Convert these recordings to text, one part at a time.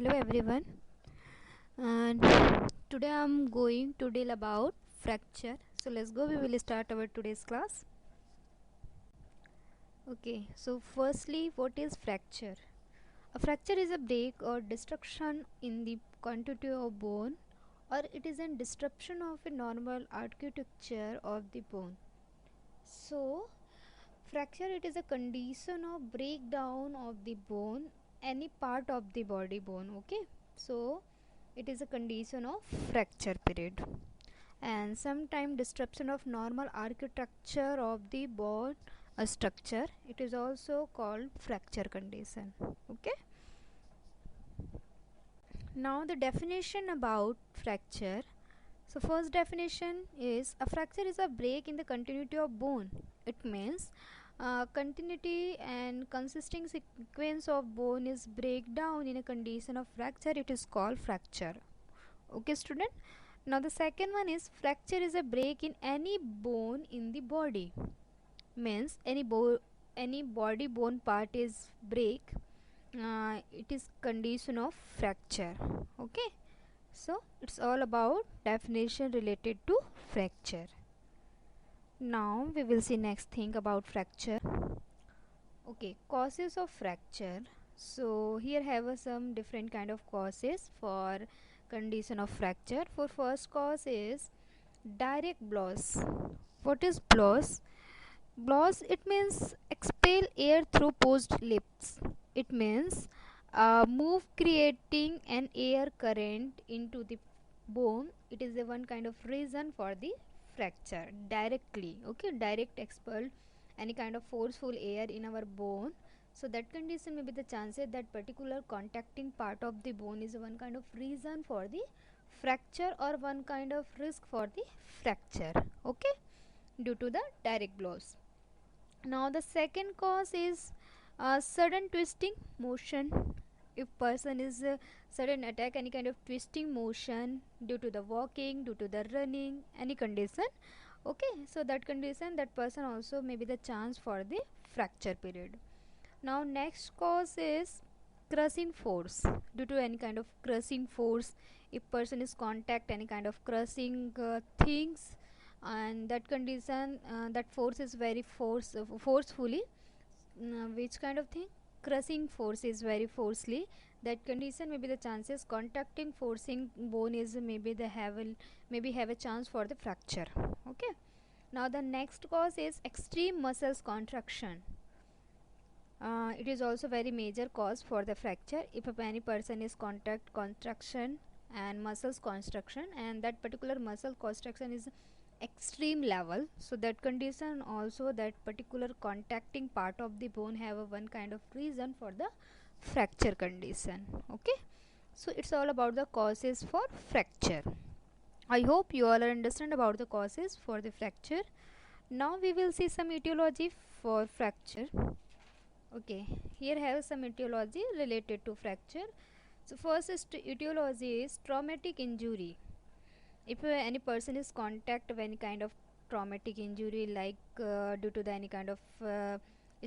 Hello everyone, and today I'm going to deal about fracture. So let's go. We will start our today's class. Okay, so firstly, what is fracture? A fracture is a break or destruction in the continuity of bone, or it is a disruption of a normal architecture of the bone. So fracture, it is a condition of breakdown of the bone, any part of the body bone. Okay, so it is a condition of fracture period, and sometime disruption of normal architecture of the bone structure, it is also called fracture condition. Okay, now the definition about fracture. So first definition is a fracture is a break in the continuity of bone. It means continuity and consisting sequence of bone is breakdown in a condition of fracture, it is called fracture. Okay student, now the second one is fracture is a break in any bone in the body. Means any body bone part is break, it is condition of fracture. Okay, so it's all about definition related to fracture. Now we will see next thing about fracture. Okay, causes of fracture. So here have some different kind of causes for condition of fracture. For first cause is direct blows. What is blows? Blows, it means expel air through posed lips. It means move creating an air current into the bone. It is a one kind of reason for the fracture directly. Okay, direct expel any kind of forceful air in our bone. So that condition may be the chances that particular contacting part of the bone is one kind of reason for the fracture or one kind of risk for the fracture. Okay, due to the direct blows. Now the second cause is sudden twisting motion. If person is sudden attack any kind of twisting motion due to the walking, due to the running, any condition. Okay, so that condition, that person also may be the chance for the fracture period. Now next cause is crushing force. Due to any kind of crushing force, if person is contact any kind of crushing things, and that condition, that force is very forcefully, which kind of thing, crushing force is very forcefully, that condition may be the chances contacting forcing bone is maybe the maybe have a chance for the fracture. Okay, now the next cause is extreme muscles contraction. It is also very major cause for the fracture. If any person is contact contraction and muscles construction, and that particular muscle construction is extreme level, so that condition also, that particular contacting part of the bone have a one kind of reason for the fracture condition. Okay, so it's all about the causes for fracture. I hope you all are understand about the causes for the fracture. Now we will see some etiology for fracture. Okay, here have some etiology related to fracture. So first is etiology is traumatic injury. If any person is contact of any kind of traumatic injury, like due to the any kind of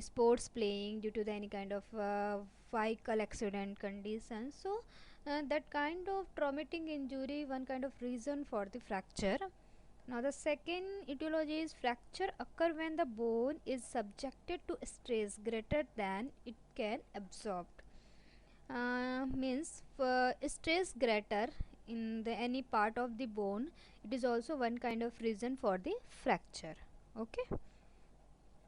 sports playing, due to the any kind of vehicle accident condition, so that kind of traumatic injury one kind of reason for the fracture. Now the second etiology is fracture occur when the bone is subjected to stress greater than it can absorb. Means stress greater in the any part of the bone, it is also one kind of reason for the fracture. Okay,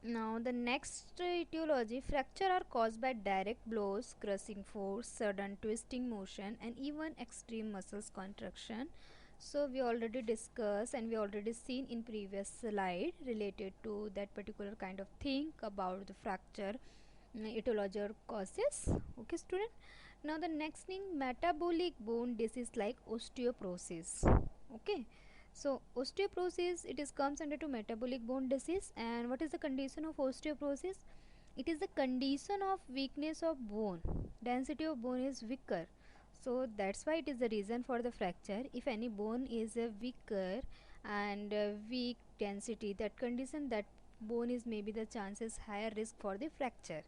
now the next etiology, fracture are caused by direct blows, crushing force, sudden twisting motion, and even extreme muscles contraction. So we already discussed and we already seen in previous slide related to that particular kind of thing about the fracture etiology or causes. Okay student, now the next thing, metabolic bone disease like osteoporosis. Okay, so osteoporosis, it is comes under to metabolic bone disease. And what is the condition of osteoporosis? It is the condition of weakness of bone, density of bone is weaker, so that's why it is the reason for the fracture. If any bone is weaker and weak density, that condition, that bone is maybe the chances higher risk for the fracture.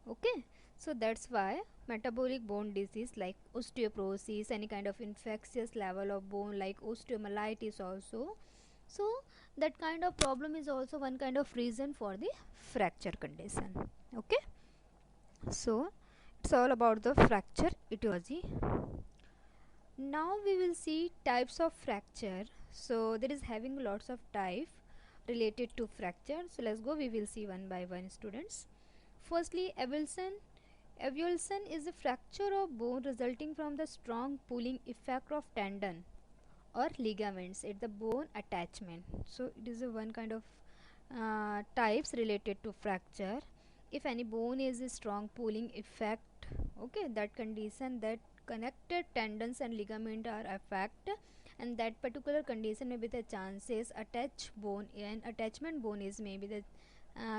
Okay, So that's why metabolic bone disease like osteoporosis, any kind of infectious level of bone like osteomyelitis also, so that kind of problem is also one kind of reason for the fracture condition. Okay, so it's all about the fracture etiology. Now we will see types of fracture. So there is having lots of type related to fracture. So let's go, we will see one by one, students. Firstly, avulsion. Avulsion is a fracture of bone resulting from the strong pulling effect of tendon or ligaments at the bone attachment. So it is a one kind of types related to fracture. If any bone is a strong pulling effect, okay, that condition that connected tendons and ligament are affect, and that particular condition may be the chances attach bone and attachment bone is maybe the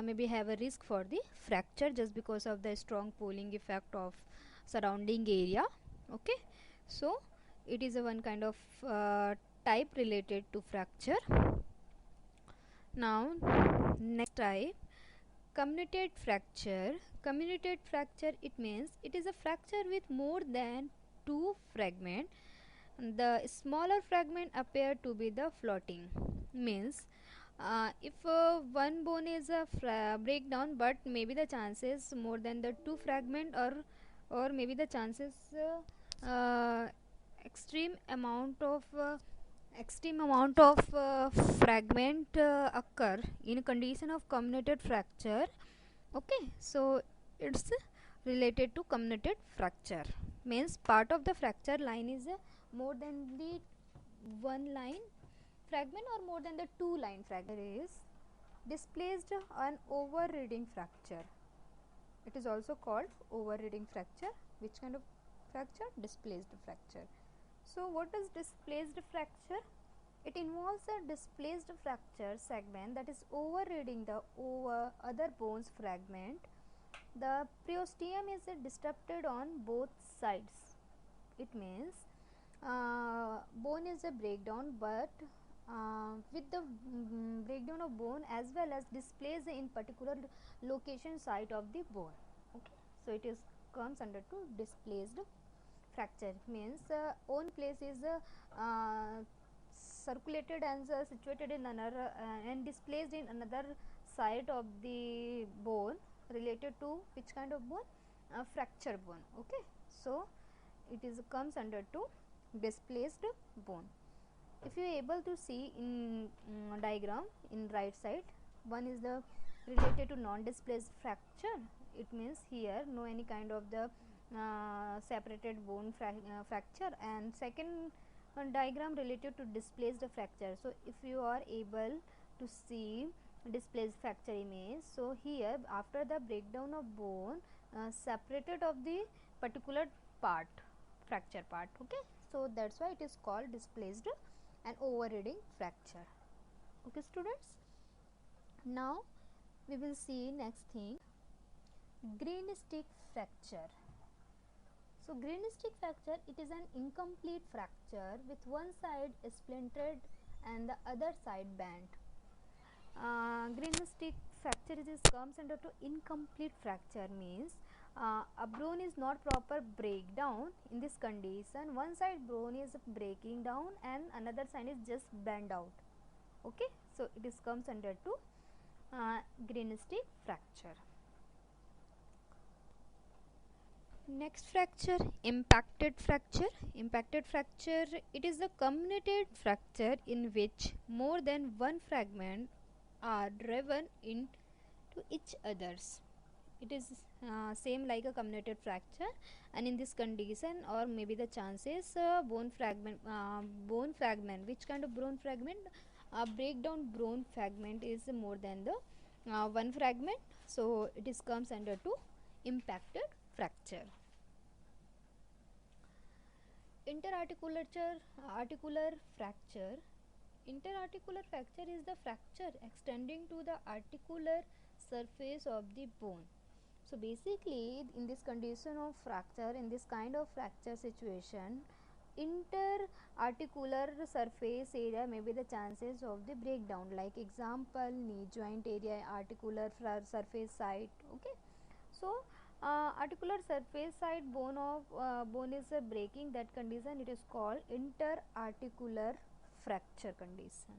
maybe have a risk for the fracture just because of the strong pulling effect of surrounding area. Okay, so it is a one kind of type related to fracture. Now next type, comminuted fracture. Comminuted fracture, it means it is a fracture with more than two fragments. The smaller fragment appear to be the floating, means if one bone is a breakdown, but maybe the chances more than the two fragment, or maybe the chances extreme amount of fragment occur in condition of comminuted fracture. Okay, so it's related to comminuted fracture, means part of the fracture line is more than the one line fragment or more than the two line fragment is displaced an overriding fracture. It is also called overriding fracture. Which kind of fracture? Displaced fracture. So what is displaced fracture? It involves a displaced fracture segment that is overriding the other bone's fragment. The periosteum is disrupted on both sides. It means bone is a breakdown, but with the breakdown of bone as well as displays in particular location site of the bone. Okay, so it is comes under to displaced fracture, means own place is circulated and situated in another and displaced in another side of the bone, related to which kind of bone? Fracture bone. Okay, so it is comes under to displaced bone. If you are able to see in diagram in right side, one is the related to non-displaced fracture. It means here no any kind of the separated bone fracture, and second diagram related to displaced fracture. So if you are able to see displaced fracture image, so here after the breakdown of bone separated of the particular part, fracture part. Okay, so that's why it is called displaced and overriding fracture. Okay, students, now we will see next thing, green stick fracture. So green stick fracture, it is an incomplete fracture with one side splintered and the other side bent. Green stick fracture is comes under to incomplete fracture, means a bone is not proper breakdown. In this condition, one side bone is breaking down and another side is just bent out. Okay, so it is comes under to green stick fracture. Next fracture, impacted fracture. Impacted fracture, it is a comminuted fracture in which more than one fragment are driven into each others. It is same like a comminuted fracture, and in this condition, or maybe the chances bone fragment, which kind of bone fragment? Breakdown bone fragment is more than the one fragment, so it is comes under to impacted fracture. Interarticular articular fracture. Interarticular fracture is the fracture extending to the articular surface of the bone. So basically in this condition of fracture, in this kind of fracture situation, interarticular surface area may be the chances of the breakdown, like example knee joint area, articular surface site. Okay, so Articular surface side bone of bone is breaking, that condition it is called interarticular fracture condition.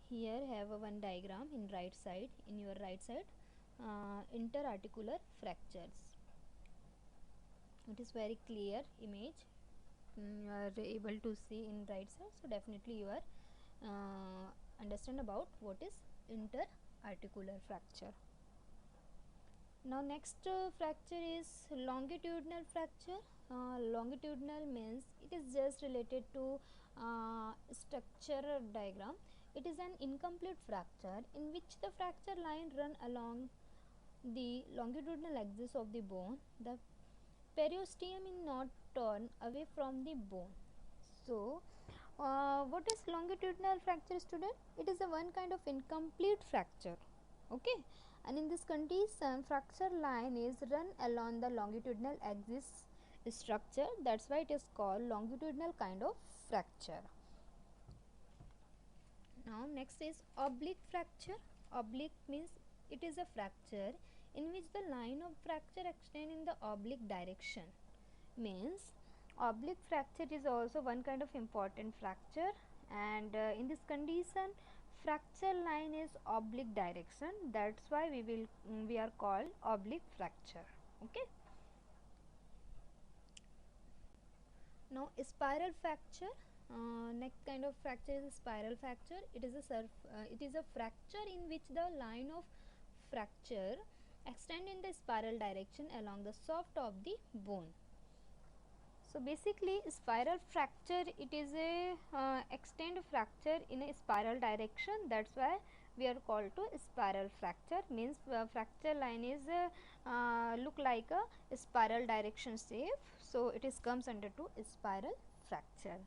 Here have a one diagram in right side, in your right side, interarticular fractures. It is very clear image, you are able to see in right side, so definitely you are understand about what is interarticular fracture. Now next fracture is longitudinal fracture. Longitudinal means it is just related to structure diagram. It is an incomplete fracture in which the fracture line run along the longitudinal axis of the bone. The periosteum is not torn away from the bone. So what is longitudinal fracture, student? It is a one kind of incomplete fracture. Okay, and in this condition fracture line is run along the longitudinal axis structure, that's why it is called longitudinal kind of fracture. Now next is oblique fracture. Oblique means it is a fracture in which the line of fracture extend in the oblique direction. Means oblique fracture is also one kind of important fracture, and in this condition fracture line is oblique direction, that's why we are called oblique fracture. Okay. Now spiral fracture. Next kind of fracture is a spiral fracture. It is a fracture in which the line of fracture extend in the spiral direction along the shaft of the bone. So basically spiral fracture, it is a extend fracture in a spiral direction, that's why we are called to spiral fracture. Means fracture line is look like a spiral direction shape, so it is comes under to spiral fracture.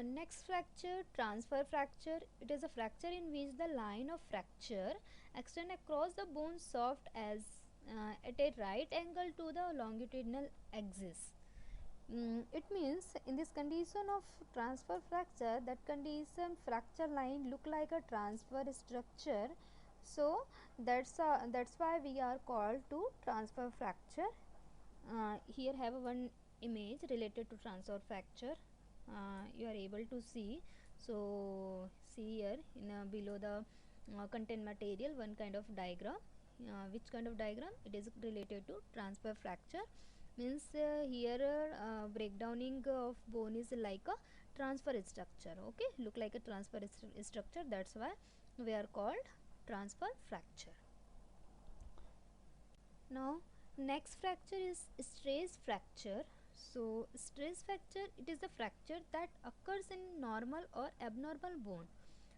Next fracture, transfer fracture. It is a fracture in which the line of fracture extend across the bone shaft as at a right angle to the longitudinal axis. It means in this condition of transfer fracture, that condition fracture line look like a transfer structure, so that's why we are called to transfer fracture. Here have one image related to transfer fracture, you are able to see. So see here in below the content material one kind of diagram. Which kind of diagram? It is related to transfer fracture. Means here breakdowning of bone is like a transfer structure. Okay, look like a transfer structure, that's why we are called transfer fracture. Now next fracture is stress fracture. So stress fracture, it is a fracture that occurs in normal or abnormal bone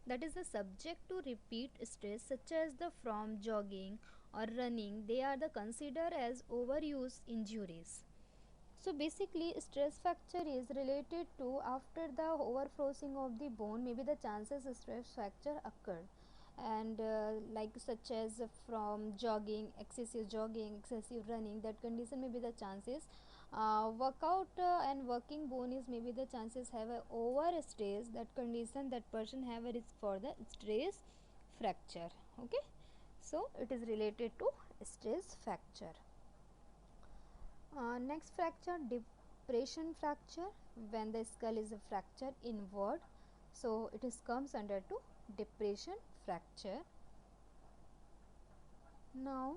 that is the subject to repeat stress, such as the from jogging or running. They are the considered as overuse injuries. So basically stress fracture is related to after the overfrosting of the bone, maybe the chances stress fracture occur, and like such as from jogging, excessive running, that condition may be the chances. Workout and working bone is maybe the chances have a over stress, that condition that person have a risk for the stress fracture. Okay, so it is related to stress fracture. Next fracture, depression fracture, when the skull is fractured inward, so it is comes under to depression fracture. Now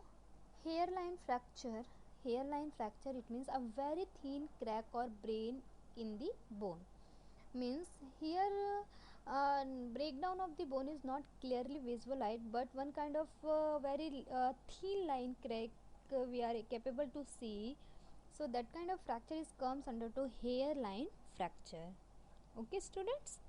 hairline fracture. Hairline fracture, it means a very thin crack or break in the bone. Means here breakdown of the bone is not clearly visualized, but one kind of very thin line crack we are capable to see, so that kind of fracture is comes under to hairline fracture. Okay students.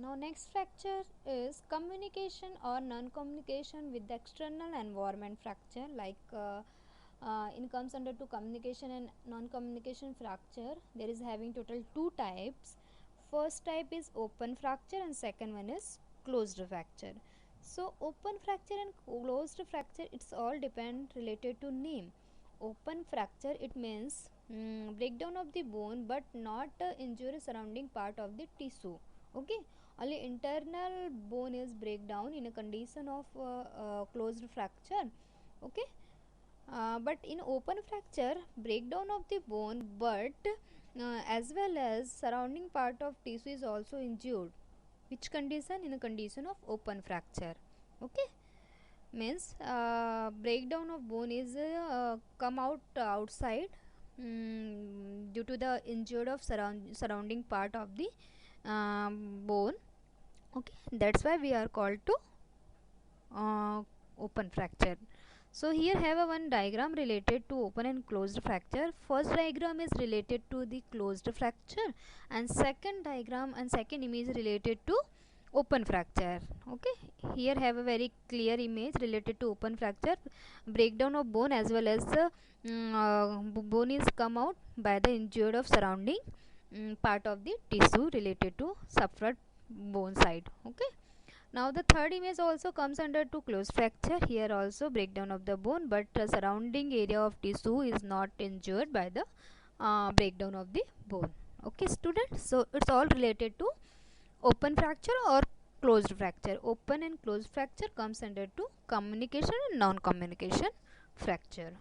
Now next fracture is communication or non-communication with the external environment fracture, like it comes under to communication and non-communication fracture. There is having total two types. First type is open fracture and second one is closed fracture. So open fracture and closed fracture, it's all depend related to name. Open fracture, it means breakdown of the bone but not injury surrounding part of the tissue. Okay, only internal bone is breakdown in a condition of closed fracture. Okay. But in open fracture, breakdown of the bone, but as well as surrounding part of tissue is also injured. Which condition? In a condition of open fracture. Okay, means breakdown of bone is come out outside due to the injured of surrounding part of the bone. Okay, that's why we are called to open fracture. So here have a one diagram related to open and closed fracture. First diagram is related to the closed fracture, and second diagram and second image related to open fracture. Okay, here have a very clear image related to open fracture. Breakdown of bone as well as the bone is come out by the injured of surrounding part of the tissue related to suffered bone side. Okay, now the third image also comes under to closed fracture. Here also breakdown of the bone, but surrounding area of tissue is not injured by the breakdown of the bone. Okay, students, so it's all related to open fracture or closed fracture. Open and closed fracture comes under to communication and non-communication fracture.